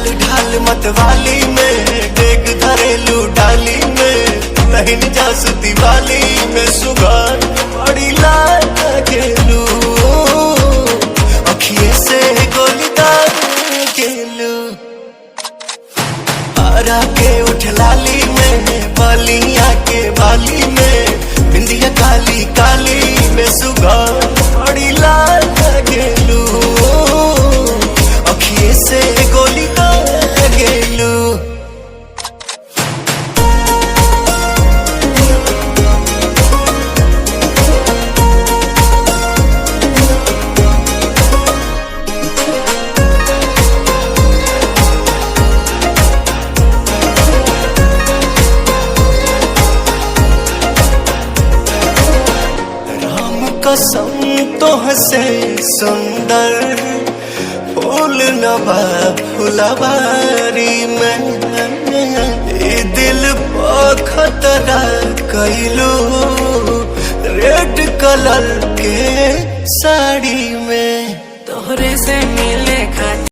चाल ढाल मतवाली में, डेग धरेलू डाली में, नहीं जास दिवाली में सुगार बड़ी लाल गेलू, अखिए से गोली दार गेलू। आरा के उठ लाली में, बालिया के बाली में, बिंदिया काली काली में सुगार बड़ी लाल गेलू, अखिए से गोली दार गेलू। कसम तो हसे सुंदर फूल नवा फुलवारी में, दिल पर खतरा कैलू रेड कलर के साड़ी में। तोहरे से मिले